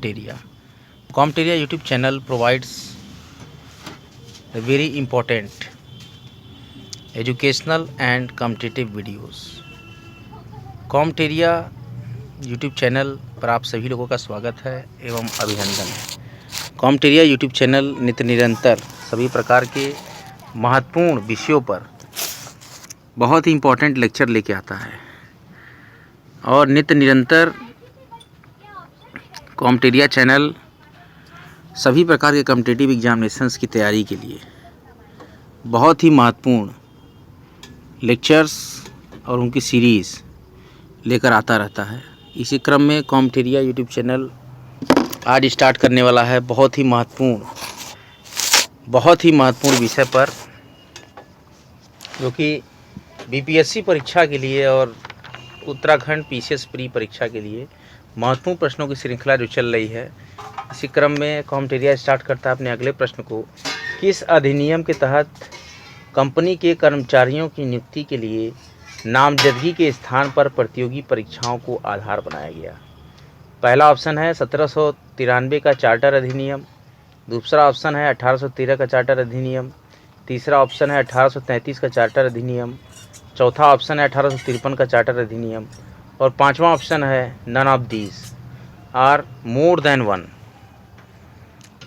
Comteria. Comteria YouTube channel provides a very important educational and competitive videos. Comteria YouTube channel पर आप सभी लोगों का स्वागत है एवं अभिनंदन है। कॉमटेरिया यूट्यूब चैनल नित्य निरंतर सभी प्रकार के महत्वपूर्ण विषयों पर बहुत ही इम्पोर्टेंट लेक्चर लेके आता है और नित्य निरंतर कॉमटेरिया चैनल सभी प्रकार के कॉम्पिटिटिव एग्जामिनेशंस की तैयारी के लिए बहुत ही महत्वपूर्ण लेक्चर्स और उनकी सीरीज़ लेकर आता रहता है। इसी क्रम में कॉमटेरिया यूट्यूब चैनल आज स्टार्ट करने वाला है बहुत ही महत्वपूर्ण विषय पर, जो कि बीपीएससी परीक्षा के लिए और उत्तराखंड पीसीएस प्री परीक्षा के लिए महत्वपूर्ण प्रश्नों की श्रृंखला जो चल रही है। इसी क्रम में कॉमटेरिया स्टार्ट करता है अपने अगले प्रश्न को। किस अधिनियम के तहत कंपनी के कर्मचारियों की नियुक्ति के लिए नामजदगी के स्थान पर प्रतियोगी परीक्षाओं को आधार बनाया गया? पहला ऑप्शन है 1793 का चार्टर अधिनियम, दूसरा ऑप्शन है 1813 का चार्टर अधिनियम, तीसरा ऑप्शन है 1833 का चार्टर अधिनियम, चौथा ऑप्शन है 1853 का चार्टर अधिनियम और पांचवा ऑप्शन है none of these are more than one.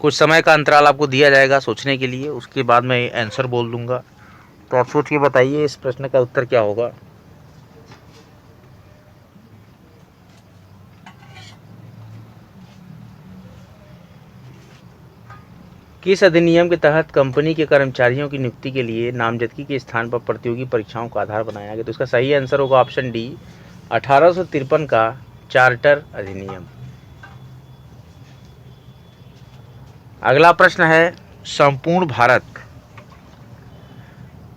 कुछ समय का अंतराल आपको दिया जाएगा सोचने के लिए, उसके बाद मैं आंसर बोल दूंगा। तो आप सोच के बताइए इस प्रश्न का उत्तर क्या होगा। किस अधिनियम के तहत कंपनी के कर्मचारियों की नियुक्ति के लिए नामजदगी के स्थान पर प्रतियोगी परीक्षाओं का आधार बनाया गया? तो इसका सही आंसर होगा ऑप्शन डी, 1853 का चार्टर अधिनियम। अगला प्रश्न है, संपूर्ण भारत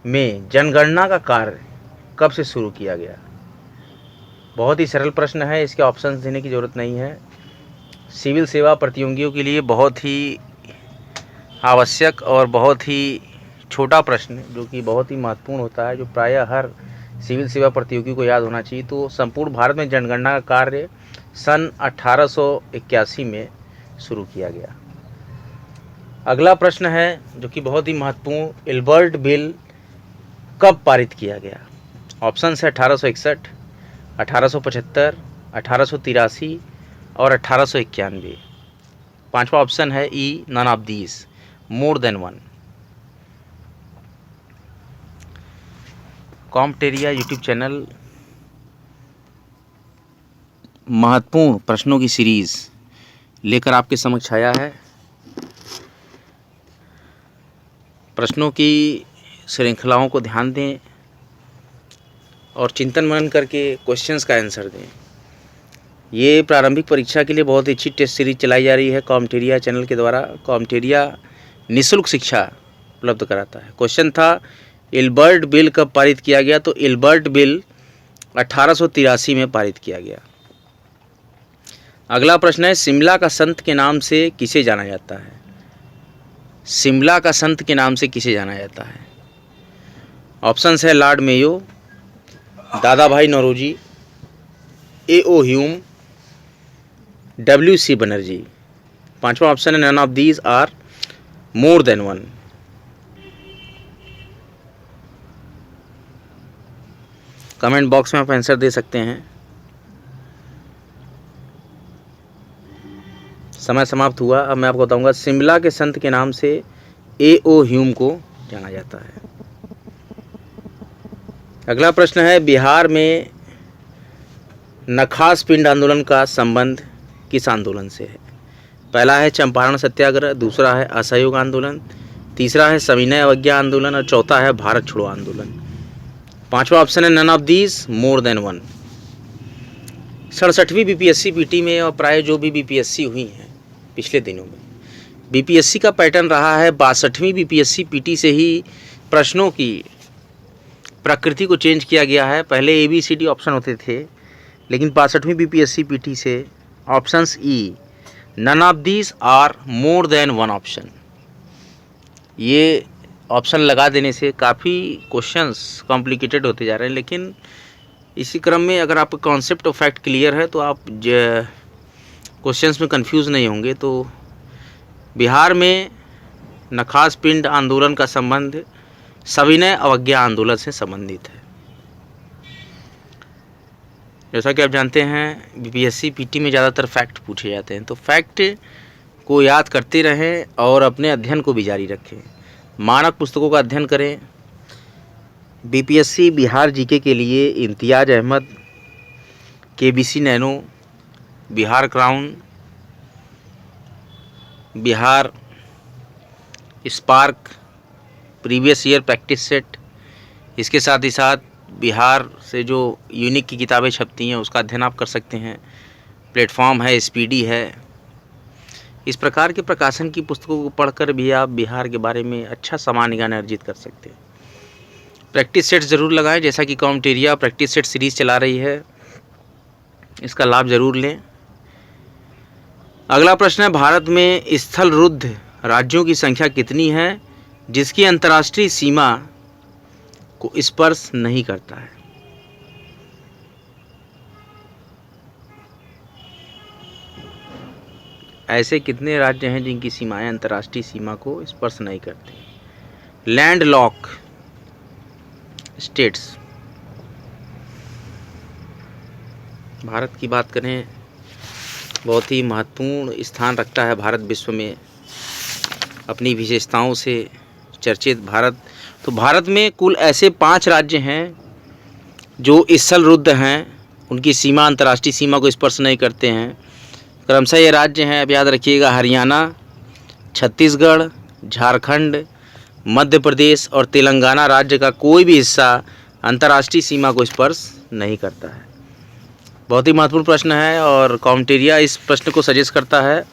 में जनगणना का कार्य कब से शुरू किया गया? बहुत ही सरल प्रश्न है, इसके ऑप्शंस देने की ज़रूरत नहीं है। सिविल सेवा प्रतियोगियों के लिए बहुत ही आवश्यक और बहुत ही छोटा प्रश्न, जो कि बहुत ही महत्वपूर्ण होता है, जो प्रायः हर सिविल सेवा प्रतियोगी को याद होना चाहिए। तो संपूर्ण भारत में जनगणना का कार्य सन 1881 में शुरू किया गया। अगला प्रश्न है जो कि बहुत ही महत्वपूर्ण, इल्बर्ट बिल कब पारित किया गया? ऑप्शन है 1861, 1875, 1883 और 1891। पांचवा ऑप्शन है E, none of these more than one. कॉमटेरिया यूट्यूब चैनल महत्वपूर्ण प्रश्नों की सीरीज लेकर आपके समक्ष आया है। प्रश्नों की श्रृंखलाओं को ध्यान दें और चिंतन मनन करके क्वेश्चंस का आंसर दें। ये प्रारंभिक परीक्षा के लिए बहुत ही अच्छी टेस्ट सीरीज चलाई जा रही है कॉमटेरिया चैनल के द्वारा। कॉमटेरिया निःशुल्क शिक्षा उपलब्ध कराता है। क्वेश्चन था, इल्बर्ट बिल कब पारित किया गया? तो इल्बर्ट बिल 1883 में पारित किया गया। अगला प्रश्न है, शिमला का संत के नाम से किसे जाना जाता है? शिमला का संत के नाम से किसे जाना जाता है? ऑप्शंस है लॉर्ड मेयो, दादा भाई Naoroji, A.O.. Hume, W.C. Banerjee. पांचवा ऑप्शन है none of these are more than one. Comment box में आप आंसर दे सकते हैं। समय समाप्त हुआ। अब मैं आपको बताऊंगा, शिमला के संत के नाम से ए.ओ. ह्यूम को जाना जाता है। अगला प्रश्न है, बिहार में नखास पिंड आंदोलन का संबंध किस आंदोलन से है? पहला है चंपारण सत्याग्रह, दूसरा है असहयोग आंदोलन, तीसरा है सविनय अवज्ञा आंदोलन और चौथा है भारत छोड़ो आंदोलन। पांचवा ऑप्शन है none of these more than one. 67वीं बीपीएससी पीटी में और प्राय जो भी बीपीएससी हुई हैं पिछले दिनों में, बीपीएससी का पैटर्न रहा है 62वीं बीपीएससी पीटी से ही प्रश्नों की प्रकृति को चेंज किया गया है। पहले ABCD ऑप्शन होते थे, लेकिन 62वीं बीपीएससी पीटी से options E, none of these are more than one option, ये ऑप्शन लगा देने से काफ़ी क्वेश्चंस कॉम्प्लिकेटेड होते जा रहे हैं। लेकिन इसी क्रम में अगर आपका कॉन्सेप्ट ऑफ फैक्ट क्लियर है तो आप क्वेश्चंस में कंफ्यूज नहीं होंगे। तो बिहार में नखास पिंड आंदोलन का संबंध सविनय अवज्ञा आंदोलन से संबंधित है। जैसा कि आप जानते हैं बीपीएससी पीटी में ज़्यादातर फैक्ट पूछे जाते हैं, तो फैक्ट को याद करते रहें और अपने अध्ययन को भी जारी रखें। मानक पुस्तकों का अध्ययन करें। बीपीएससी बिहार जीके के लिए Imtiaz Ahmad, KBC nano, Bihar crown, Bihar spark, previous year practice set, इसके साथ ही साथ बिहार से जो यूनिक की किताबें छपती हैं उसका अध्ययन आप कर सकते हैं। प्लेटफॉर्म है, स्पीडी है। इस प्रकार के प्रकाशन की पुस्तकों को पढ़कर भी आप बिहार के बारे में अच्छा सामान्य ज्ञान अर्जित कर सकते हैं। प्रैक्टिस सेट ज़रूर लगाएं, जैसा कि कॉम्टेरिया प्रैक्टिस सेट सीरीज़ चला रही है, इसका लाभ ज़रूर लें। अगला प्रश्न है, भारत में स्थल रुद्ध राज्यों की संख्या कितनी है जिसकी अंतर्राष्ट्रीय सीमा को स्पर्श नहीं करता है? ऐसे कितने राज्य हैं जिनकी सीमाएं अंतर्राष्ट्रीय सीमा को स्पर्श नहीं करती? Land lock states. भारत की बात करें, बहुत ही महत्वपूर्ण स्थान रखता है भारत विश्व में, अपनी विशेषताओं से चर्चित भारत। तो भारत में कुल ऐसे 5 राज्य हैं जो स्थल रुद्ध हैं, उनकी सीमा अंतर्राष्ट्रीय सीमा को स्पर्श नहीं करते हैं। क्रमशः ये राज्य हैं, अब याद रखिएगा, हरियाणा, छत्तीसगढ़, झारखंड, मध्य प्रदेश और तेलंगाना राज्य का कोई भी हिस्सा अंतर्राष्ट्रीय सीमा को स्पर्श नहीं करता है। बहुत ही महत्वपूर्ण प्रश्न है और कॉम्टेरिया इस प्रश्न को सजेस्ट करता है।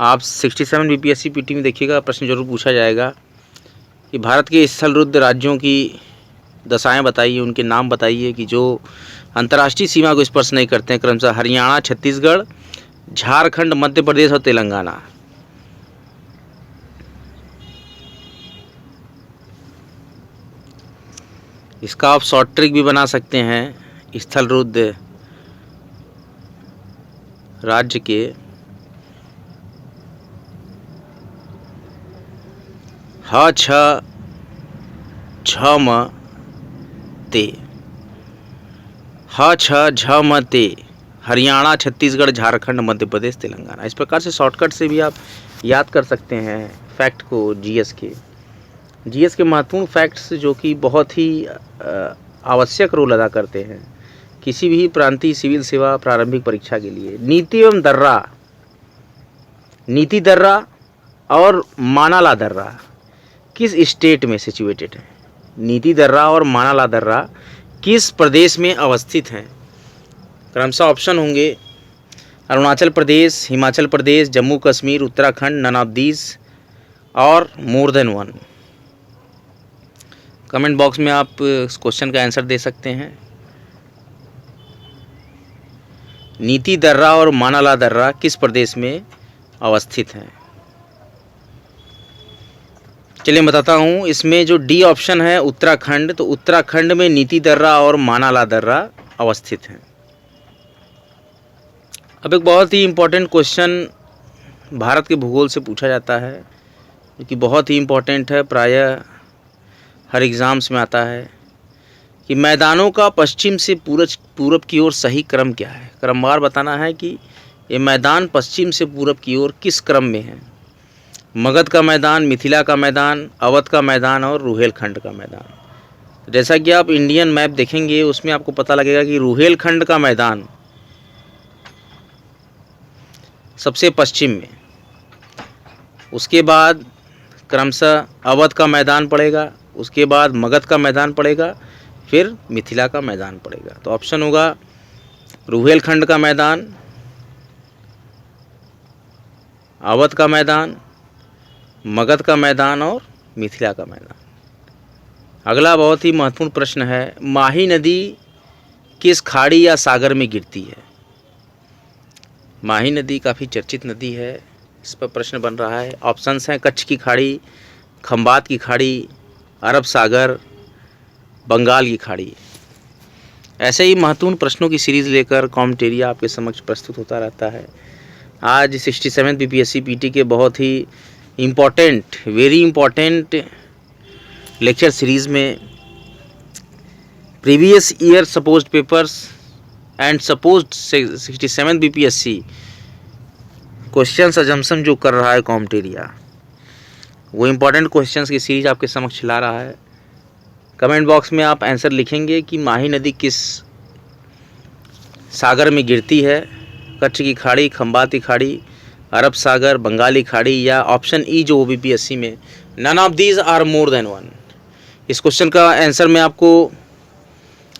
आप 67 बीपीएससी पीटी में देखिएगा, प्रश्न जरूर पूछा जाएगा कि भारत के स्थल रुद्ध राज्यों की दशाएं बताइए, उनके नाम बताइए कि जो अंतर्राष्ट्रीय सीमा को स्पर्श नहीं करते हैं। क्रमशः हरियाणा, छत्तीसगढ़, झारखंड, मध्य प्रदेश और तेलंगाना। इसका आप शॉर्ट ट्रिक भी बना सकते हैं। स्थल रुद्ध राज्य के ह छ झ म ते, ह छ झ म ते, हरियाणा, छत्तीसगढ़, झारखंड, मध्य प्रदेश, तेलंगाना। इस प्रकार से शॉर्टकट से भी आप याद कर सकते हैं फैक्ट को। जीएस के महत्वपूर्ण फैक्ट्स जो कि बहुत ही आवश्यक रोल अदा करते हैं किसी भी प्रांतीय सिविल सेवा प्रारंभिक परीक्षा के लिए। नीति दर्रा और मानाला दर्रा किस स्टेट में सिचुएटेड है? नीति दर्रा और मानाला दर्रा किस प्रदेश में अवस्थित हैं? क्रमशः ऑप्शन होंगे Arunachal Pradesh, Himachal Pradesh, Jammu Kashmir, Uttarakhand, none of these और more than one. Comment box में आप इस क्वेश्चन का आंसर दे सकते हैं। नीति दर्रा और मानाला दर्रा किस प्रदेश में अवस्थित हैं? चलिए मैं बताता हूँ। इसमें जो डी ऑप्शन है उत्तराखंड, तो उत्तराखंड में नीति दर्रा और मानाला दर्रा अवस्थित हैं। अब एक बहुत ही इम्पोर्टेंट क्वेश्चन भारत के भूगोल से पूछा जाता है, जो कि बहुत ही इम्पोर्टेंट है, प्रायः हर एग्ज़ाम्स में आता है कि मैदानों का पश्चिम से पूरब की ओर सही क्रम क्या है? क्रमवार बताना है कि ये मैदान पश्चिम से पूरब की ओर किस क्रम में है। मगध का मैदान, मिथिला का मैदान, अवध का मैदान और रुहेलखंड का मैदान। जैसा कि आप इंडियन मैप देखेंगे उसमें आपको पता लगेगा कि रुहेलखंड का मैदान सबसे पश्चिम में, उसके बाद क्रमशः अवध का मैदान पड़ेगा, उसके बाद मगध का मैदान पड़ेगा, फिर मिथिला का मैदान पड़ेगा। तो ऑप्शन होगा रुहेलखंड का मैदान, अवध का मैदान, मगध का मैदान और मिथिला का मैदान। अगला बहुत ही महत्वपूर्ण प्रश्न है, माही नदी किस खाड़ी या सागर में गिरती है? माही नदी काफ़ी चर्चित नदी है, इस पर प्रश्न बन रहा है। ऑप्शंस हैं कच्छ की खाड़ी, खंबात की खाड़ी, अरब सागर, बंगाल की खाड़ी। ऐसे ही महत्वपूर्ण प्रश्नों की सीरीज़ लेकर कॉम्टेरिया आपके समक्ष प्रस्तुत होता रहता है। आज 67 बीपीएससी पीटी के बहुत ही important, very important lecture series में previous year supposed papers and supposed 67 BPSC questions assumption जो कर रहा है कॉम्टेरिया, वो इम्पोर्टेंट क्वेश्चंस की सीरीज आपके समक्ष ला रहा है। कमेंट बॉक्स में आप आंसर लिखेंगे कि माही नदी किस सागर में गिरती है, कच्छ की खाड़ी, खंबात की खाड़ी, अरब सागर, बंगाली खाड़ी, या ऑप्शन ई जो बीपीएससी में none of these are more than one. इस क्वेश्चन का आंसर मैं आपको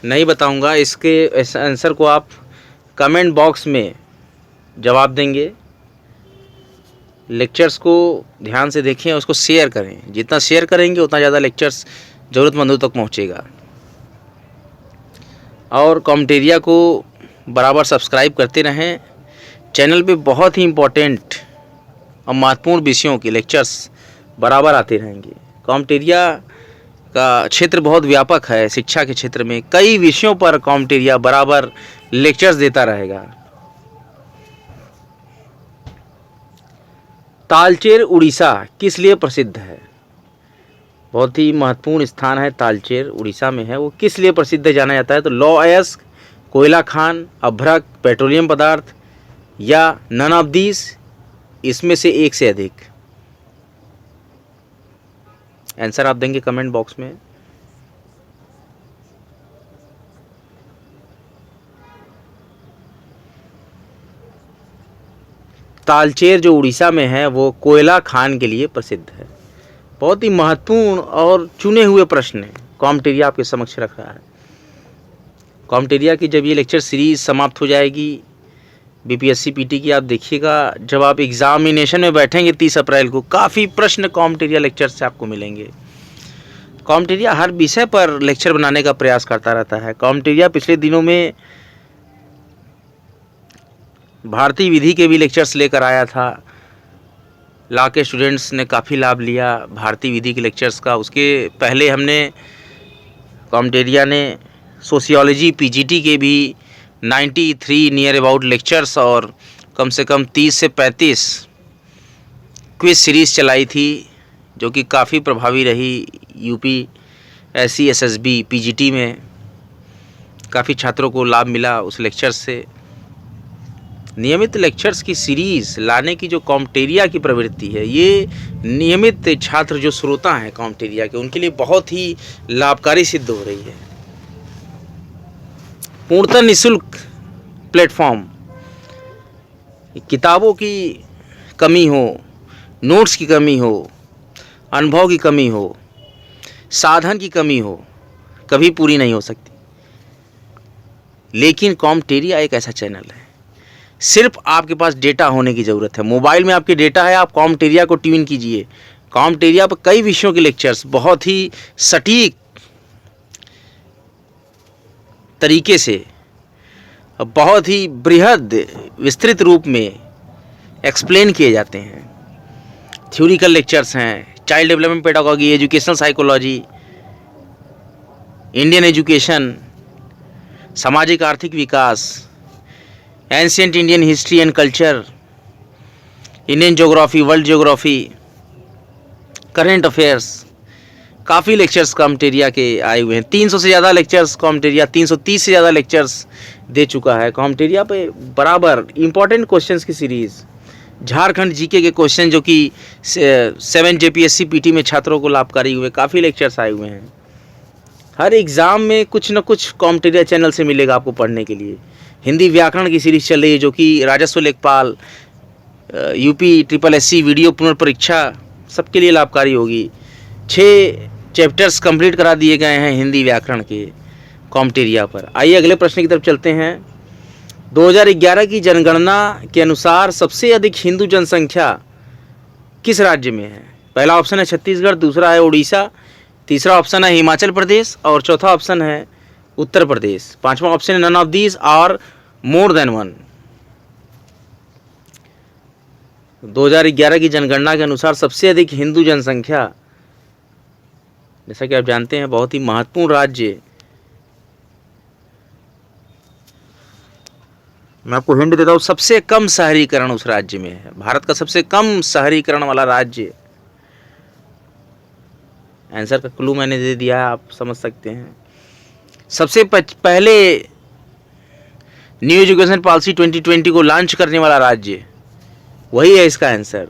नहीं बताऊंगा, इसके आंसर को आप कमेंट बॉक्स में जवाब देंगे। लेक्चर्स को ध्यान से देखें, उसको शेयर करें, जितना शेयर करेंगे उतना ज़्यादा लेक्चर्स ज़रूरतमंदों तक पहुंचेगा। और कॉम्टेरिया को बराबर सब्सक्राइब करते रहें। चैनल पे बहुत ही इम्पोर्टेंट और महत्वपूर्ण विषयों के लेक्चर्स बराबर आते रहेंगे। कॉम्टेरिया का क्षेत्र बहुत व्यापक है, शिक्षा के क्षेत्र में कई विषयों पर कॉम्टेरिया बराबर लेक्चर्स देता रहेगा। तालचेर उड़ीसा किस लिए प्रसिद्ध है? बहुत ही महत्वपूर्ण स्थान है तालचेर, उड़ीसा में है। वो किस लिए प्रसिद्ध जाना जाता है? तो लौह अयस्क, कोयला खान, अभ्रक, पेट्रोलियम पदार्थ, या नन ऑफ दीज, इसमें से एक से अधिक। आंसर आप देंगे कमेंट बॉक्स में। तालचेर जो उड़ीसा में है वो कोयला खान के लिए प्रसिद्ध है। बहुत ही महत्वपूर्ण और चुने हुए प्रश्न कॉम्टेरिया आपके समक्ष रख रहा है। कॉम्टेरिया की जब ये लेक्चर सीरीज समाप्त हो जाएगी बीपीएससी पीटी की, आप देखिएगा जब आप एग्जामिनेशन में बैठेंगे 30 अप्रैल को, काफ़ी प्रश्न कॉम्टेरिया लेक्चर से आपको मिलेंगे। कॉम्टेरिया हर विषय पर लेक्चर बनाने का प्रयास करता रहता है। कॉम्टेरिया पिछले दिनों में भारतीय विधि के भी लेक्चर्स लेकर आया था। लॉ के स्टूडेंट्स ने काफ़ी लाभ लिया भारतीय विधि के लेक्चर्स का। उसके पहले हमने कॉम्टेरिया ने सोशियोलॉजी पीजीटी के भी 93 नियर अबाउट लेक्चर्स और कम से कम 30 से 35 क्विज सीरीज़ चलाई थी, जो कि काफ़ी प्रभावी रही। यूपी एससी एसएसबी पीजीटी में काफ़ी छात्रों को लाभ मिला उस लेक्चर्स से। नियमित लेक्चर्स की सीरीज़ लाने की जो कॉम्टेरिया की प्रवृत्ति है, ये नियमित छात्र जो श्रोता हैं कॉम्टेरिया के, उनके लिए बहुत ही लाभकारी सिद्ध हो रही है। पूर्णतः निःशुल्क प्लेटफॉर्म, किताबों की कमी हो, नोट्स की कमी हो, अनुभव की कमी हो, साधन की कमी हो, कभी पूरी नहीं हो सकती। लेकिन कॉम्टेरिया एक ऐसा चैनल है, सिर्फ आपके पास डेटा होने की ज़रूरत है। मोबाइल में आपके डेटा है, आप कॉम्टेरिया को ट्यून कीजिए। कॉम्टेरिया पर कई विषयों के लेक्चर्स बहुत ही सटीक तरीके से, बहुत ही बृहद विस्तृत रूप में एक्सप्लेन किए जाते हैं। थ्योरिकल लेक्चर्स हैं, child development pedagogy, educational psychology, Indian education, सामाजिक आर्थिक विकास, ancient Indian history and culture, Indian geography, world geography, current affairs, काफ़ी लेक्चर्स कॉम्टेरिया के आए हुए हैं। 300 से ज़्यादा लेक्चर्स कॉम्टेरिया, 330 से ज़्यादा लेक्चर्स दे चुका है। कॉम्टेरिया पे बराबर इंपॉर्टेंट क्वेश्चंस की सीरीज़, झारखंड जीके के क्वेश्चन जो कि 7 जेपीएससी पीटी में छात्रों को लाभकारी हुए, काफ़ी लेक्चर्स आए हुए हैं। हर एग्ज़ाम में कुछ न कुछ कॉम्टेरिया चैनल से मिलेगा आपको पढ़ने के लिए। हिंदी व्याकरण की सीरीज़ चल रही है जो कि राजस्व लेखपाल, यूपी ट्रिपल एससी वीडियो पुनर्परीक्षा सबके लिए लाभकारी होगी। 6 चैप्टर्स कंप्लीट करा दिए गए हैं हिंदी व्याकरण के कॉम्टेरिया पर। आइए अगले प्रश्न की तरफ चलते हैं। 2011 की जनगणना के अनुसार सबसे अधिक हिंदू जनसंख्या किस राज्य में है? पहला ऑप्शन है छत्तीसगढ़, दूसरा है उड़ीसा, तीसरा ऑप्शन है हिमाचल प्रदेश और चौथा ऑप्शन है उत्तर प्रदेश। पांचवा ऑप्शन है नन ऑफ दीज और मोर देन वन। 2011 की जनगणना के अनुसार सबसे अधिक हिंदू जनसंख्या, जैसा कि आप जानते हैं बहुत ही महत्वपूर्ण राज्य मैं आपको हिंट देता हूँ, सबसे कम शहरीकरण उस राज्य में है। भारत का सबसे कम शहरीकरण वाला राज्य। आंसर का क्लू मैंने दे दिया है, आप समझ सकते हैं। सबसे पहले न्यू एजुकेशन पॉलिसी 2020 को लॉन्च करने वाला राज्य वही है इसका आंसर।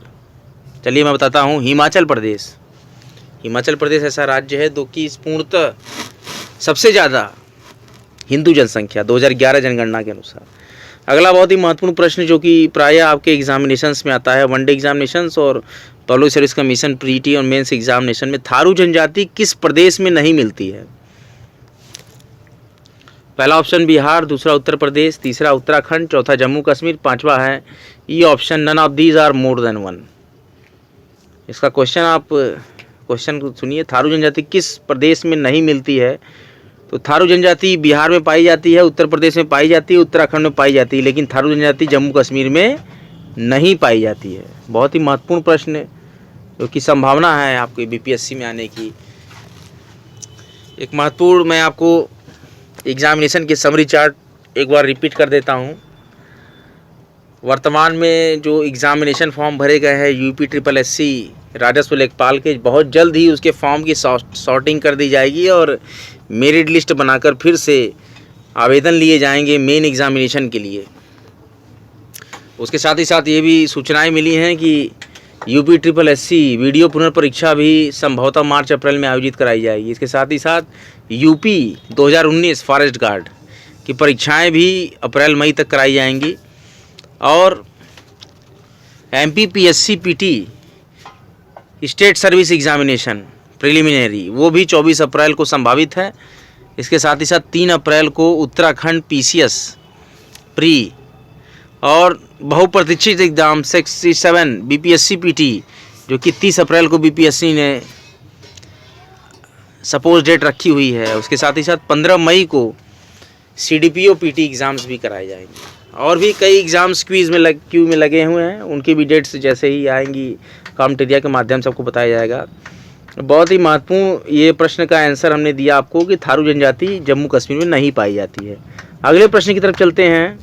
चलिए मैं बताता हूँ, हिमाचल प्रदेश। हिमाचल प्रदेश ऐसा राज्य है जो कि पूर्णतः सबसे ज़्यादा हिंदू जनसंख्या 2011 जनगणना के अनुसार। अगला बहुत ही महत्वपूर्ण प्रश्न जो कि प्रायः आपके एग्जामिनेशंस में आता है, वनडे एग्जामिनेशंस और पब्लिक सर्विस कमीशन प्रीटी और मेंस एग्जामिनेशन में, थारू जनजाति किस प्रदेश में नहीं मिलती है? पहला ऑप्शन बिहार, दूसरा उत्तर प्रदेश, तीसरा उत्तराखंड, चौथा जम्मू कश्मीर, पांचवा है E option none of these are more than one. इसका क्वेश्चन को सुनिए, थारू जनजाति किस प्रदेश में नहीं मिलती है? तो थारू जनजाति बिहार में पाई जाती है, उत्तर प्रदेश में पाई जाती है, उत्तराखंड में पाई जाती है, लेकिन थारू जनजाति जम्मू कश्मीर में नहीं पाई जाती है। बहुत ही महत्वपूर्ण प्रश्न है जो कि संभावना है आपके बीपीएससी में आने की। एक महत्वपूर्ण, मैं आपको एग्जामिनेशन के समरी चार्ट एक बार रिपीट कर देता हूँ। वर्तमान में जो एग्जामिनेशन फॉर्म भरे गए हैं UPSSC राजस्व लेखपाल के, बहुत जल्द ही उसके फॉर्म की सॉर्टिंग कर दी जाएगी और मेरिट लिस्ट बनाकर फिर से आवेदन लिए जाएंगे मेन एग्जामिनेशन के लिए। उसके साथ ही साथ ये भी सूचनाएं मिली हैं कि UPSSC वीडियो पुनर्परीक्षा भी संभवतः मार्च अप्रैल में आयोजित कराई जाएगी। इसके साथ ही साथ UP 2019 फॉरेस्ट गार्ड की परीक्षाएं भी अप्रैल मई तक कराई जाएंगी और MPPSC PT state service examination preliminary वो भी 24 अप्रैल को संभावित है। इसके साथ ही साथ 3 अप्रैल को उत्तराखंड PCS प्री और बहुप्रतीक्षित एग्जाम 67 BPSC PT जो कि 30 अप्रैल को BPSC ने सपोज डेट रखी हुई है। उसके साथ ही साथ 15 मई को CDPO PT एग्ज़ाम्स भी कराए जाएंगे और भी कई एग्ज़ाम्स क्यू में लगे हुए हैं, उनकी भी डेट्स जैसे ही आएंगी कॉम्टेरिया के माध्यम से आपको बताया जाएगा। बहुत ही महत्वपूर्ण ये प्रश्न का आंसर हमने दिया आपको कि थारू जनजाति जम्मू कश्मीर में नहीं पाई जाती है। अगले प्रश्न की तरफ चलते हैं।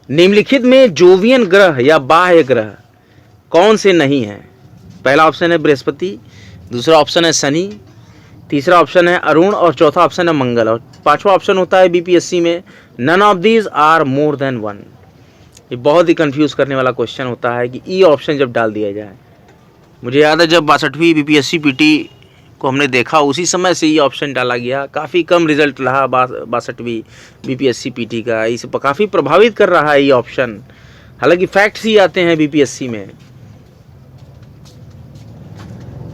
निम्नलिखित में जोवियन ग्रह या बाह्य ग्रह कौन से नहीं है? पहला ऑप्शन है बृहस्पति, दूसरा ऑप्शन है शनि, तीसरा ऑप्शन है अरुण और चौथा ऑप्शन है मंगल और पांचवा ऑप्शन होता है बीपीएससी में none of these are more than one. ये बहुत ही कंफ्यूज करने वाला क्वेश्चन होता है कि ई ऑप्शन जब डाल दिया जाए। मुझे याद है जब 62वीं बीपीएससी पीटी को हमने देखा उसी समय से ये ऑप्शन डाला गया। काफ़ी कम रिजल्ट रहा 62वीं बीपीएससी पीटी का, इसे काफ़ी प्रभावित कर रहा है ये ऑप्शन। हालांकि फैक्ट्स ही आते हैं बीपीएससी में।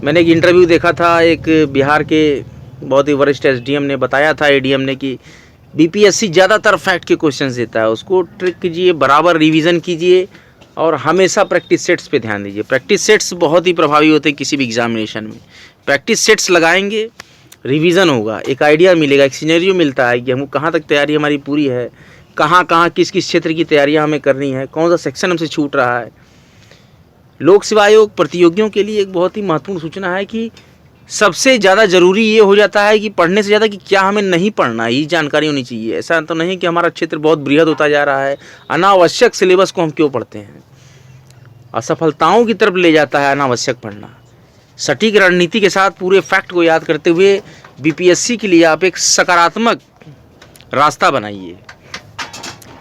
मैंने एक इंटरव्यू देखा था, एक बिहार के बहुत ही वरिष्ठ एसडीएम ने बताया था एडीएम ने कि बीपीएससी ज़्यादातर फैक्ट के क्वेश्चंस देता है, उसको ट्रिक कीजिए, बराबर रिवीजन कीजिए और हमेशा प्रैक्टिस सेट्स पे ध्यान दीजिए। प्रैक्टिस सेट्स बहुत ही प्रभावी होते हैं किसी भी एग्जामिनेशन में। प्रैक्टिस सेट्स लगाएंगे, रिवीजन होगा, एक आइडिया मिलेगा, एक सिनेरियो मिलता है कि हमको कहाँ तक तैयारी हमारी पूरी है, कहाँ किस किस क्षेत्र की तैयारियाँ हमें करनी है, कौन सा सेक्शन हमसे छूट रहा है। लोक सेवा आयोग प्रतियोगियों के लिए एक बहुत ही महत्वपूर्ण सूचना है कि सबसे ज़्यादा ज़रूरी ये हो जाता है कि पढ़ने से ज़्यादा कि क्या हमें नहीं पढ़ना, ये जानकारी होनी चाहिए। ऐसा तो नहीं कि हमारा क्षेत्र बहुत बृहद होता जा रहा है, अनावश्यक सिलेबस को हम क्यों पढ़ते हैं, असफलताओं की तरफ ले जाता है अनावश्यक पढ़ना। सटीक रणनीति के साथ पूरे फैक्ट को याद करते हुए बीपीएससी के लिए आप एक सकारात्मक रास्ता बनाइए।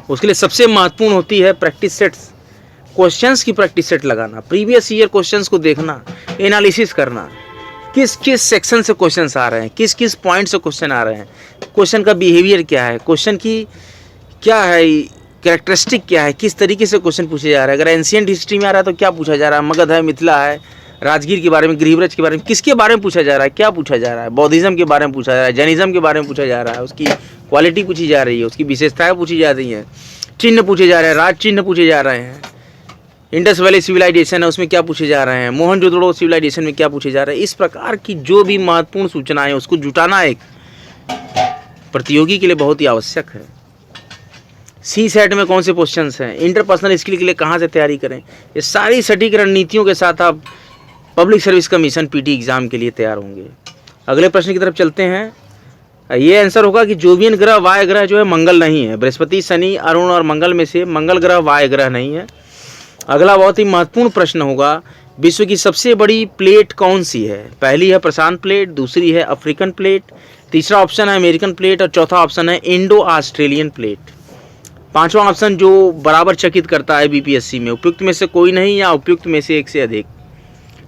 उसके लिए सबसे महत्वपूर्ण होती है प्रैक्टिस सेट्स, क्वेश्चंस की प्रैक्टिस सेट लगाना, प्रीवियस ईयर क्वेश्चंस को देखना, एनालिसिस करना, किस किस सेक्शन से क्वेश्चंस आ रहे हैं, किस किस पॉइंट से क्वेश्चन आ रहे हैं, क्वेश्चन का बिहेवियर क्या है, क्वेश्चन की क्या है कैरेक्टरिस्टिक क्या है, किस तरीके से क्वेश्चन पूछे जा रहा है। अगर एंशिएंट हिस्ट्री में आ रहा है तो क्या पूछा जा रहा है, मगध है, मिथिला है, राजगीर के बारे में, गृहव्रज के बारे में, किसके बारे में पूछा जा रहा है, क्या पूछा जा रहा है, बौद्धिज्म के बारे में पूछा जा रहा है, जैनिज्म के बारे में पूछा जा रहा है, उसकी क्वालिटी पूछी जा रही है, उसकी विशेषताएँ पूछी जा रही हैं, चिन्ह पूछे जा रहे हैं, राज चिन्ह पूछे जा रहे हैं, इंडस वैली सिविलाइजेशन है उसमें क्या पूछे जा रहे हैं, मोहनजोदड़ो सिविलाइजेशन में क्या पूछे जा रहे हैं। इस प्रकार की जो भी महत्वपूर्ण सूचनाएं उसको जुटाना एक प्रतियोगी के लिए बहुत ही आवश्यक है। सी सेट में कौन से क्वेश्चंस हैं, इंटरपर्सनल स्किल के लिए कहाँ से तैयारी करें, ये सारी सटीक रणनीतियों के साथ आप public service commission PT exam के लिए तैयार होंगे। अगले प्रश्न की तरफ चलते हैं। ये आंसर होगा कि जोवियन ग्रह वाय ग्रह जो है मंगल नहीं है। बृहस्पति, शनि, अरुण और मंगल में से मंगल ग्रह वाय ग्रह नहीं है। अगला बहुत ही महत्वपूर्ण प्रश्न होगा, विश्व की सबसे बड़ी प्लेट कौन सी है? पहली है प्रशांत प्लेट, दूसरी है अफ्रीकन प्लेट, तीसरा ऑप्शन है अमेरिकन प्लेट और चौथा ऑप्शन है इंडो ऑस्ट्रेलियन प्लेट। पांचवा ऑप्शन जो बराबर चकित करता है बीपीएससी में, उपयुक्त में से कोई नहीं या उपयुक्त में से एक से अधिक।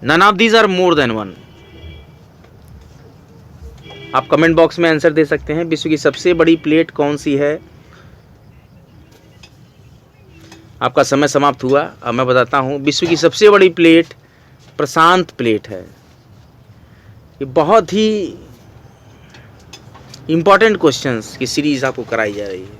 None of these are more than one. आप कमेंट बॉक्स में आंसर दे सकते हैं। विश्व की सबसे बड़ी प्लेट कौन सी है? आपका समय समाप्त हुआ। अब मैं बताता हूं, विश्व की सबसे बड़ी प्लेट प्रशांत प्लेट है। ये बहुत ही इंपॉर्टेंट क्वेश्चंस की सीरीज आपको कराई जा रही है।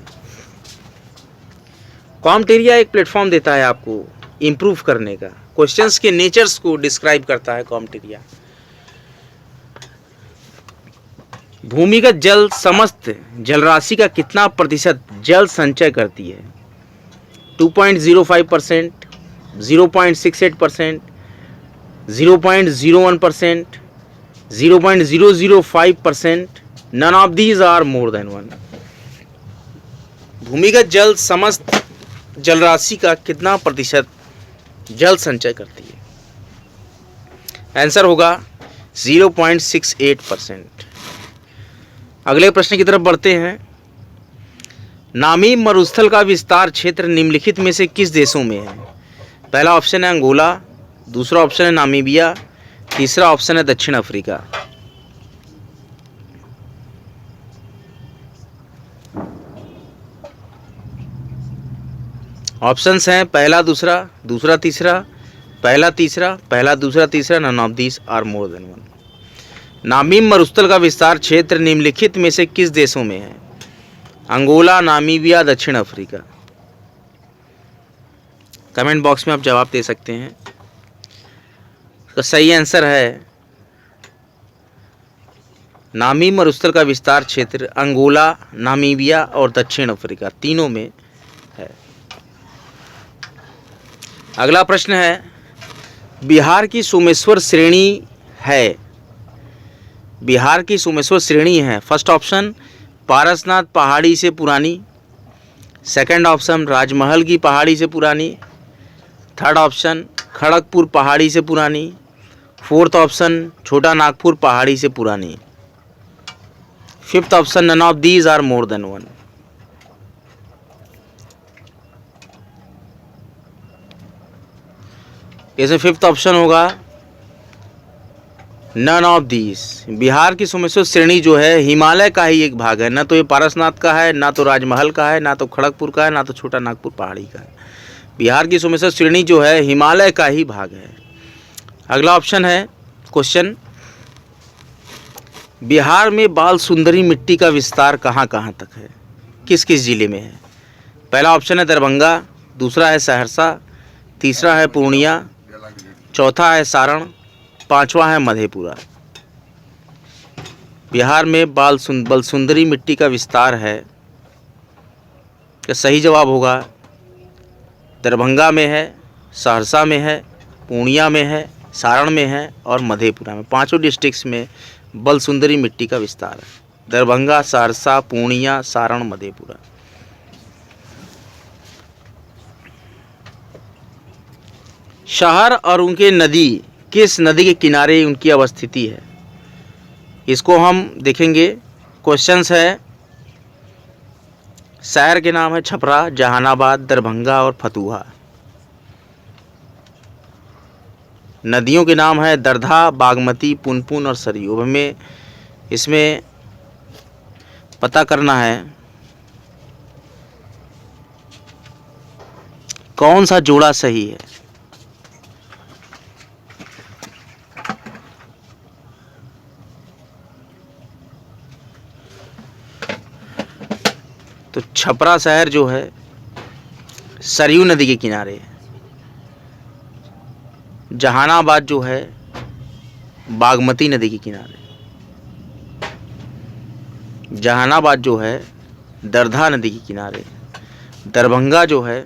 कॉम्टेरिया एक प्लेटफॉर्म देता है आपको इंप्रूव करने का। क्वेश्चंस के नेचर्स को डिस्क्राइब करता है कॉम्टेरिया। भूमिगत जल समस्त जलराशि का कितना प्रतिशत जल संचय करती है? 2.05%, 0.68%, 0.01%, 0.005%, none of these are more than one। भूमिगत जल समस्त जलराशि का कितना प्रतिशत जल संचय करती है? आंसर होगा 0.68%। अगले प्रश्न की तरफ बढ़ते हैं। नामीब मरुस्थल का विस्तार क्षेत्र निम्नलिखित में से किस देशों में है? पहला ऑप्शन है अंगोला, दूसरा ऑप्शन है नामीबिया, तीसरा ऑप्शन है दक्षिण अफ्रीका। ऑप्शंस हैं पहला दूसरा, दूसरा तीसरा, पहला तीसरा, पहला दूसरा तीसरा, none of these are more than one. Namib मरुस्थल का विस्तार क्षेत्र निम्नलिखित में से किस देशों में है? अंगोला, नामीबिया, दक्षिण अफ्रीका। कमेंट बॉक्स में आप जवाब दे सकते हैं। इसका सही आंसर है नामीब मरुस्थल का विस्तार क्षेत्र अंगोला, नामीबिया और दक्षिण अफ्रीका तीनों में है। अगला प्रश्न है, बिहार की सोमेश्वर श्रेणी है। बिहार की सोमेश्वर श्रेणी है। फर्स्ट ऑप्शन पारसनाथ पहाड़ी से पुरानी, सेकंड ऑप्शन राजमहल की पहाड़ी से पुरानी, थर्ड ऑप्शन खड़गपुर पहाड़ी से पुरानी, फोर्थ ऑप्शन छोटा नागपुर पहाड़ी से पुरानी, fifth option none of these are more than one. इसमें फिफ्थ ऑप्शन होगा नन ऑफ दीज। बिहार की सोमेश्वर श्रेणी जो है हिमालय का ही एक भाग है, ना तो ये पारसनाथ का है, ना तो राजमहल का है, ना तो खड़गपुर का है, ना तो छोटा नागपुर पहाड़ी का है। बिहार की सोमेश्वर श्रेणी जो है हिमालय का ही भाग है। अगला ऑप्शन है क्वेश्चन, बिहार में बाल सुंदरी मिट्टी का विस्तार कहाँ कहाँ तक है? किस किस जिले में है? पहला ऑप्शन है दरभंगा, दूसरा है सहरसा, तीसरा है पूर्णिया, चौथा है सारण, पांचवा है मधेपुरा। बिहार में बाल सुंदरी मिट्टी का विस्तार है। क्या सही जवाब होगा दरभंगा में है, सहरसा में है, पूर्णिया में है, सारण में है और मधेपुरा में। पांचों डिस्ट्रिक्ट्स में बल सुंदरी मिट्टी का विस्तार है। दरभंगा, सहरसा, पूर्णिया, सारण, मधेपुरा। शहर और उनके नदी, किस नदी के किनारे उनकी अवस्थिति है? इसको हम देखेंगे। क्वेश्चंस है, शहर के नाम है छपरा, जहानाबाद, दरभंगा और फतुहा। नदियों के नाम है दरधा, बागमती, पुनपुन और सरयू। हमें इसमें पता करना है कौन सा जोड़ा सही है। तो छपरा शहर जो है सरयू नदी के किनारे है। जहानाबाद जो है बागमती नदी के किनारे। जहानाबाद जो है दरधा नदी के किनारे। दरभंगा जो है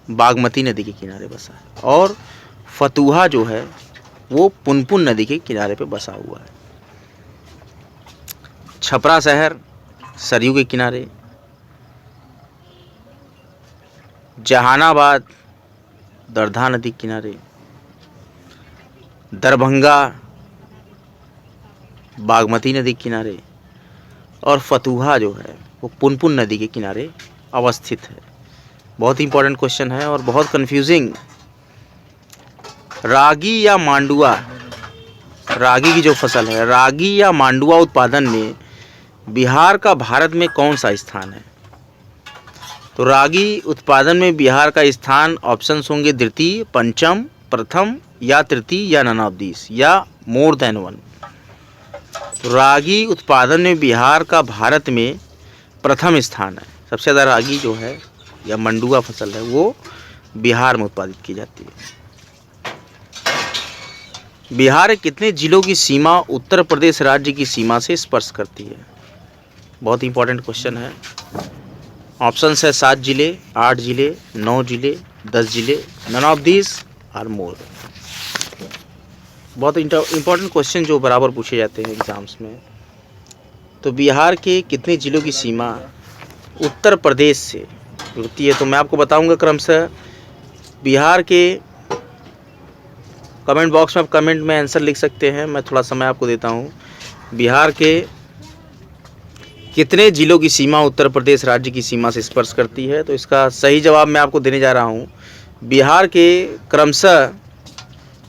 बागमती नदी के किनारे बसा है और फतुहा जो है वो पुनपुन नदी के किनारे पे बसा हुआ है। छपरा शहर सरयू के किनारे, जहानाबाद दरधा नदी के किनारे, दरभंगा बागमती नदी के किनारे, और फतुहा जो है वो पुनपुन नदी के किनारे अवस्थित है। बहुत इंपॉर्टेंट क्वेश्चन है और बहुत कंफ्यूजिंग। रागी या मांडुआ, रागी की जो फसल है, रागी या मांडुआ उत्पादन में बिहार का भारत में कौन सा स्थान है? तो रागी उत्पादन में बिहार का स्थान ऑप्शंस होंगे द्वितीय, पंचम, प्रथम या तृतीय या नन ऑफ दिस या मोर देन वन। रागी उत्पादन में बिहार का भारत में प्रथम स्थान है। सबसे ज़्यादा रागी जो है या मंडुआ फसल है वो बिहार में उत्पादित की जाती है। बिहार कितने जिलों की सीमा उत्तर प्रदेश राज्य की सीमा से स्पर्श करती है? बहुत इंपॉर्टेंट क्वेश्चन है। ऑप्शंस है 7 जिले, 8 जिले, 9 जिले, 10 जिले, none of this are more. बहुत इंपॉर्टेंट क्वेश्चन जो बराबर पूछे जाते हैं एग्जाम्स में। तो बिहार के कितने जिलों की सीमा उत्तर प्रदेश से जुड़ती है? तो मैं आपको बताऊंगा क्रमशः। बिहार के कमेंट बॉक्स में आप कमेंट में आंसर लिख सकते हैं, मैं थोड़ा समय आपको देता हूं। बिहार के कितने जिलों की सीमा उत्तर प्रदेश राज्य की सीमा से स्पर्श करती है? तो इसका सही जवाब मैं आपको देने जा रहा हूं। बिहार के क्रमशः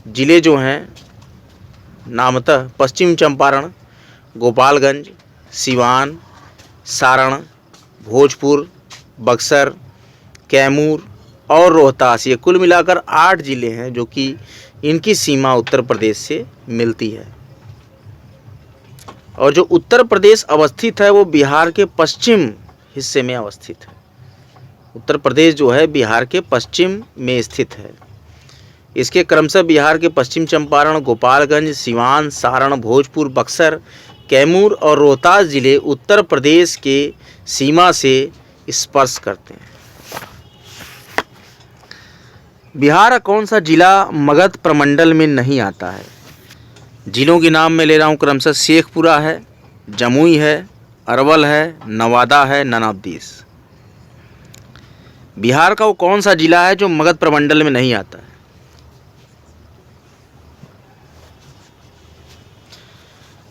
जिले जो हैं नामतः पश्चिम चंपारण, गोपालगंज, सिवान, सारण, भोजपुर, बक्सर, कैमूर और रोहतास, ये कुल मिलाकर 8 जिले हैं जो कि इनकी सीमा उत्तर प्रदेश से मिलती है। और जो उत्तर प्रदेश अवस्थित है वो बिहार के पश्चिम हिस्से में अवस्थित है। उत्तर प्रदेश जो है बिहार के पश्चिम में स्थित है। इसके क्रमशः बिहार के पश्चिम चंपारण, गोपालगंज, सिवान, सारण, भोजपुर, बक्सर, कैमूर और रोहतास जिले उत्तर प्रदेश के सीमा से स्पर्श करते हैं। बिहार का कौन सा जिला मगध प्रमंडल में नहीं आता है? जिलों के नाम मैं ले रहा हूँ क्रमशः शेखपुरा है, जमुई है, अरवल है, नवादा है, नन ऑफ दिस। बिहार का वो कौन सा जिला है जो मगध प्रमंडल में नहीं आता है?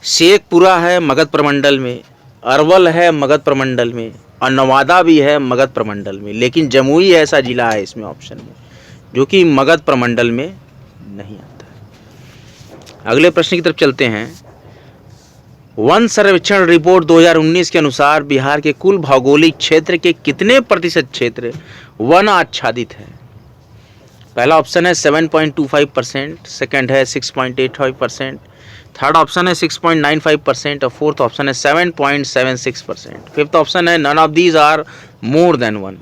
शेखपुरा है मगध प्रमंडल में, अरवल है मगध प्रमंडल में और नवादा भी है मगध प्रमंडल में, लेकिन जमुई ऐसा जिला है इसमें ऑप्शन में जो कि मगध प्रमंडल में नहीं आता है। अगले प्रश्न की तरफ चलते हैं। वन सर्वेक्षण रिपोर्ट 2019 के अनुसार बिहार के कुल भौगोलिक क्षेत्र के कितने प्रतिशत क्षेत्र वन आच्छादित है? पहला ऑप्शन है 7.25%, सेकेंड है 6.85%, थर्ड ऑप्शन है 6.95% और फोर्थ ऑप्शन है 7.76%। फिफ्थ ऑप्शन है none of these are more than one.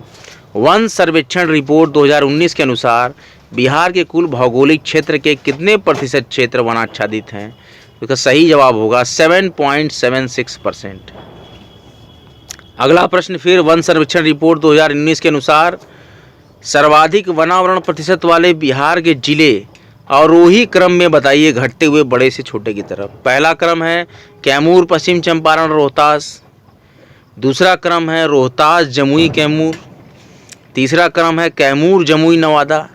वन सर्वेक्षण रिपोर्ट 2019 के अनुसार बिहार के कुल भौगोलिक क्षेत्र के कितने प्रतिशत क्षेत्र वनाच्छादित हैं? तो इसका सही जवाब होगा 7.76%। अगला प्रश्न फिर वन सर्वेक्षण रिपोर्ट 2019 के अनुसार सर्वाधिक वनावरण प्रतिशत वाले बिहार के जिले अवरोही क्रम में बताइए, घटते हुए बड़े से छोटे की तरफ। पहला क्रम है कैमूर, पश्चिम चंपारण, रोहतास। दूसरा क्रम है रोहतास, जमुई, कैमूर। तीसरा क्रम है कैमूर, जमुई, नवादा।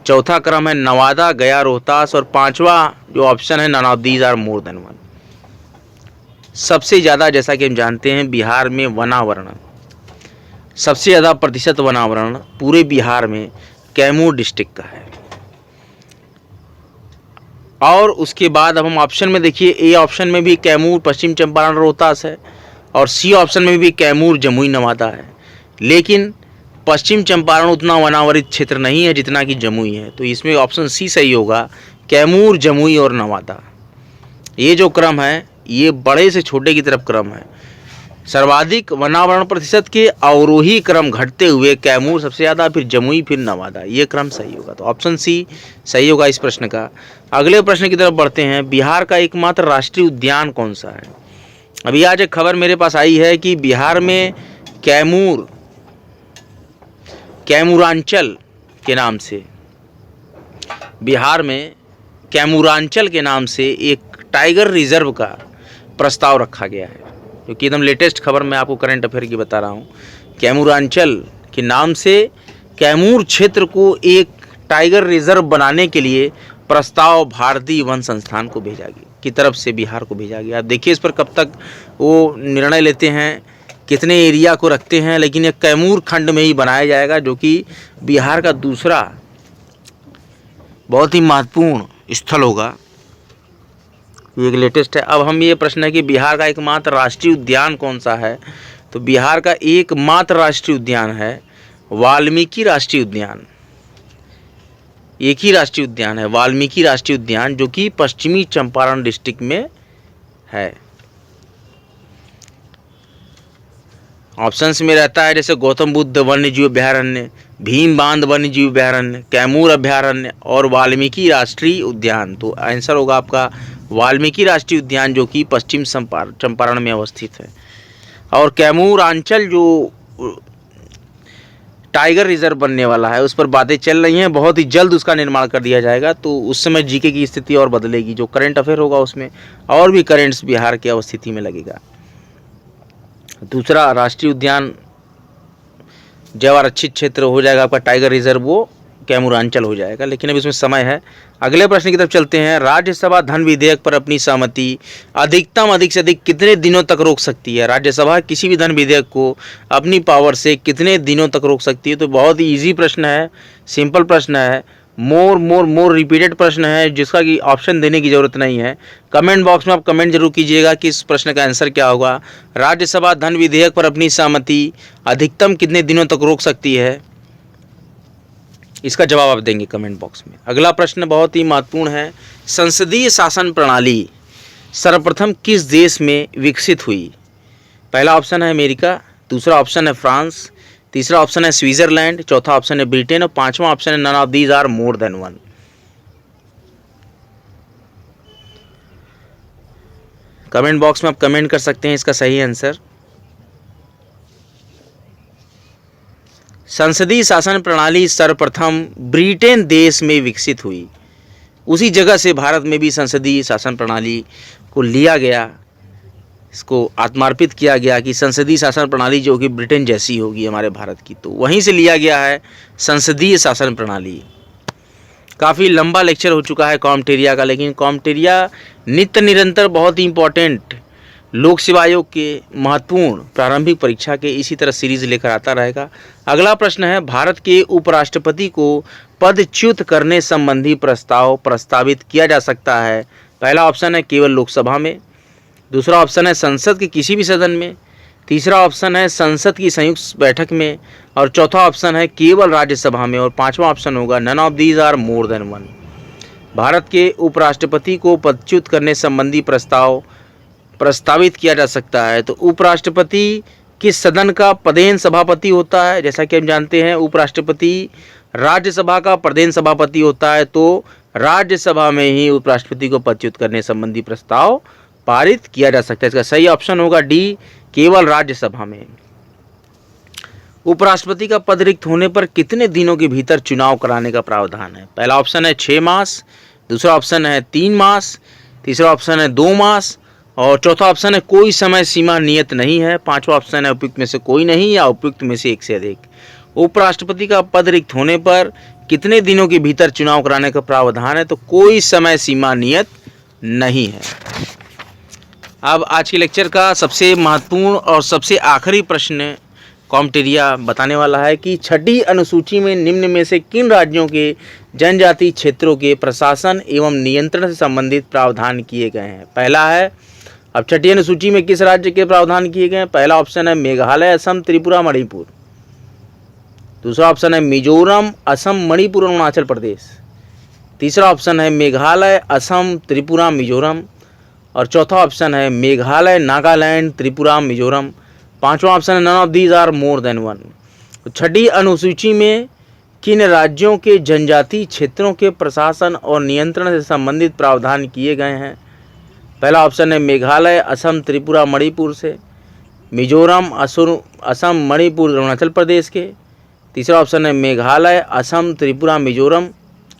चौथा क्रम है नवादा, गया, रोहतास और पांचवा जो ऑप्शन है none of these are more than one. सबसे ज़्यादा जैसा कि हम जानते हैं बिहार में वनावरण, सबसे ज़्यादा प्रतिशत वनावरण पूरे बिहार में कैमूर डिस्ट्रिक्ट का है। और उसके बाद अब हम ऑप्शन में देखिए, ए ऑप्शन में भी कैमूर, पश्चिम चंपारण, रोहतास है और सी ऑप्शन में भी कैमूर, जमुई, नवादा है। लेकिन पश्चिम चंपारण उतना वनावरित क्षेत्र नहीं है जितना कि जमुई है, तो इसमें ऑप्शन सी सही होगा, कैमूर, जमुई और नवादा। ये जो क्रम है ये बड़े से छोटे की तरफ क्रम है। सर्वाधिक वनावरण प्रतिशत के अवरोही क्रम घटते हुए कैमूर सबसे ज़्यादा, फिर जमुई, फिर नवादा, ये क्रम सही होगा। तो ऑप्शन सी सही होगा इस प्रश्न का। अगले प्रश्न की तरफ बढ़ते हैं। बिहार का एकमात्र राष्ट्रीय उद्यान कौन सा है? अभी आज एक खबर मेरे पास आई है कि बिहार में कैमूरांचल के नाम से, बिहार में कैमूरांचल के नाम से एक टाइगर रिजर्व का प्रस्ताव रखा गया है। क्योंकि एकदम लेटेस्ट खबर मैं आपको करंट अफेयर की बता रहा हूँ। कैमूरांचल के नाम से कैमूर क्षेत्र को एक टाइगर रिजर्व बनाने के लिए प्रस्ताव भारतीय वन संस्थान को भेजा गया की तरफ से बिहार को भेजा गया। आप देखिए इस पर कब तक वो निर्णय लेते हैं, कितने एरिया को रखते हैं, लेकिन ये कैमूर खंड में ही बनाया जाएगा जो कि बिहार का दूसरा बहुत ही महत्वपूर्ण स्थल होगा। ये एक लेटेस्ट है। अब हम ये प्रश्न है कि बिहार का एकमात्र राष्ट्रीय उद्यान कौन सा है, तो बिहार का एकमात्र राष्ट्रीय उद्यान है वाल्मीकि राष्ट्रीय उद्यान। एक ही राष्ट्रीय उद्यान है वाल्मीकि राष्ट्रीय उद्यान, जो कि पश्चिमी चंपारण डिस्ट्रिक्ट में है। ऑप्शंस में रहता है जैसे गौतम बुद्ध वन्यजीव अभयारण्य, भीम बांध वन्यजीव अभयारण्य, कैमूर अभयारण्य और वाल्मीकि राष्ट्रीय उद्यान। तो आंसर होगा आपका वाल्मीकि राष्ट्रीय उद्यान, जो कि पश्चिम चंपारण में अवस्थित है। और कैमूरांचल जो टाइगर रिजर्व बनने वाला है उस पर बातें चल रही हैं, बहुत ही जल्द उसका निर्माण कर दिया जाएगा। तो उस समय जीके की स्थिति और बदलेगी, जो करंट अफेयर होगा उसमें और भी करंट्स बिहार की अवस्थिति में लगेगा। दूसरा राष्ट्रीय उद्यान जैव आरक्षित क्षेत्र हो जाएगा आपका टाइगर रिजर्व, वो कैमूरांचल हो जाएगा। लेकिन अब इसमें समय है। अगले प्रश्न की तरफ चलते हैं। राज्यसभा धन विधेयक पर अपनी सहमति अधिकतम अधिक से अधिक कितने दिनों तक रोक सकती है? राज्यसभा किसी भी धन विधेयक को अपनी पावर से कितने दिनों तक रोक सकती है? तो बहुत ही ईजी प्रश्न है, सिंपल प्रश्न है, मोर रिपीटेड प्रश्न है, जिसका कि ऑप्शन देने की जरूरत नहीं है। कमेंट बॉक्स में आप कमेंट जरूर कीजिएगा कि इस प्रश्न का आंसर क्या होगा। राज्यसभा धन विधेयक पर अपनी सहमति अधिकतम कितने दिनों तक रोक सकती है, इसका जवाब आप देंगे कमेंट बॉक्स में। अगला प्रश्न बहुत ही महत्वपूर्ण है। संसदीय शासन प्रणाली सर्वप्रथम किस देश में विकसित हुई? पहला ऑप्शन है अमेरिका, दूसरा ऑप्शन है फ्रांस, तीसरा ऑप्शन है स्विट्जरलैंड, चौथा ऑप्शन है ब्रिटेन और पांचवा ऑप्शन है none of these are more than one. Comment box में आप कमेंट कर सकते हैं इसका सही आंसर। संसदीय शासन प्रणाली सर्वप्रथम ब्रिटेन देश में विकसित हुई। उसी जगह से भारत में भी संसदीय शासन प्रणाली को लिया गया, इसको आत्मार्पित किया गया कि संसदीय शासन प्रणाली जो कि ब्रिटेन जैसी होगी हमारे भारत की, तो वहीं से लिया गया है संसदीय शासन प्रणाली। काफ़ी लंबा लेक्चर हो चुका है कॉम्टेरिया का, लेकिन कॉम्टेरिया नित्य निरंतर बहुत ही इंपॉर्टेंट लोक सेवा आयोग के महत्वपूर्ण प्रारंभिक परीक्षा के इसी तरह सीरीज लेकर आता रहेगा। अगला प्रश्न है, भारत के उपराष्ट्रपति को पदच्युत करने संबंधी प्रस्ताव प्रस्तावित किया जा सकता है? पहला ऑप्शन है केवल लोकसभा में, दूसरा ऑप्शन है संसद के किसी भी सदन में, तीसरा ऑप्शन है संसद की संयुक्त बैठक में और चौथा ऑप्शन है केवल राज्यसभा में और पांचवा ऑप्शन होगा none of these are more than one. Bharat के उपराष्ट्रपति को पदच्युत करने संबंधी प्रस्ताव प्रस्तावित किया जा सकता है। तो उपराष्ट्रपति किस सदन का प्रदेन सभापति होता है? जैसा कि हम जानते हैं उपराष्ट्रपति राज्यसभा का प्रदेन सभापति होता है, तो राज्यसभा में ही उपराष्ट्रपति को पदच्युत करने संबंधी प्रस्ताव पारित किया जा सकता है। इसका सही ऑप्शन होगा डी, केवल राज्यसभा में। उपराष्ट्रपति का पद रिक्त होने पर कितने दिनों के भीतर चुनाव कराने का प्रावधान है? पहला ऑप्शन है 6 मास, दूसरा ऑप्शन है 3 मास, तीसरा ऑप्शन है 2 मास और चौथा ऑप्शन है कोई समय सीमा नियत नहीं है, पांचवा ऑप्शन है उपयुक्त में से कोई नहीं या उपयुक्त में से एक से अधिक। उपराष्ट्रपति का पद रिक्त होने पर कितने दिनों के भीतर चुनाव कराने का प्रावधान है? तो कोई समय सीमा नियत नहीं है। अब आज के लेक्चर का सबसे महत्वपूर्ण और सबसे आखिरी प्रश्न कॉम्टेरिया बताने वाला है कि छठी अनुसूची में निम्न में से किन राज्यों के जनजातीय क्षेत्रों के प्रशासन एवं नियंत्रण से संबंधित प्रावधान किए गए हैं? पहला है, अब छठी अनुसूची में किस राज्य के प्रावधान किए गए हैं? पहला ऑप्शन है मेघालय, असम, त्रिपुरा, मणिपुर, दूसरा ऑप्शन है मिजोरम, असम, मणिपुर और अरुणाचल प्रदेश, तीसरा ऑप्शन है मेघालय, असम, त्रिपुरा, मिजोरम और चौथा ऑप्शन है मेघालय, नागालैंड, त्रिपुरा, मिजोरम, पांचवा ऑप्शन है none of these are more than one. तो छठी अनुसूची में किन राज्यों के जनजातीय क्षेत्रों के प्रशासन और नियंत्रण से संबंधित प्रावधान किए गए हैं? पहला ऑप्शन है मेघालय, असम, त्रिपुरा, मणिपुर से, मिजोरम, असम, मणिपुर, अरुणाचल प्रदेश के, तीसरा ऑप्शन है मेघालय, असम, त्रिपुरा, मिजोरम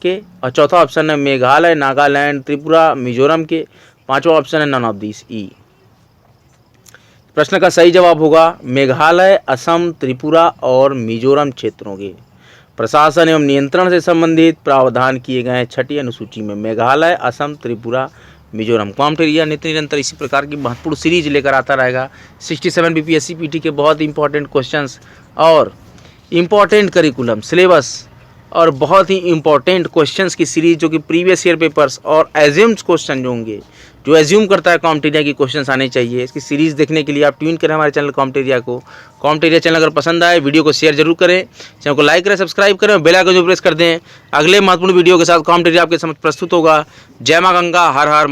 के और चौथा ऑप्शन है मेघालय, नागालैंड, त्रिपुरा, मिजोरम के, पांचवा ऑप्शन है नन ऑफ दिस ई। प्रश्न का सही जवाब होगा मेघालय, असम, त्रिपुरा और मिजोरम क्षेत्रों के प्रशासन एवं नियंत्रण से संबंधित प्रावधान किए गए हैं छठी अनुसूची में। मेघालय, असम, त्रिपुरा, मिजोरम। कॉम्प्ट एरिया नित्य निरंतर इसी प्रकार की महत्वपूर्ण सीरीज लेकर आता रहेगा। 67 बीपीएससी पीटी के बहुत इंपॉर्टेंट क्वेश्चंस और इम्पॉर्टेंट करिकुलम सिलेबस और बहुत ही इंपॉर्टेंट क्वेश्चंस की सीरीज जो कि प्रीवियस ईयर पेपर्स और एज्यूम्स क्वेश्चन जो होंगे, जो एज्यूम करता है कॉम्प्ट एरिया की क्वेश्चंस आने चाहिए। इसकी सीरीज़ देखने के लिए आप ट्यून करें हमारे चैनल कॉम्प्ट एरिया को। कॉम्प्ट एरिया चैनल अगर पसंद आए वीडियो को शेयर जरूर करें, चैनल को लाइक करें, सब्सक्राइब करें और बेल आइकन जो प्रेस कर दें। अगले महत्वपूर्ण वीडियो के साथ कॉम्प्ट एरिया आपके समझ प्रस्तुत होगा। जय मां गंगा, हर हर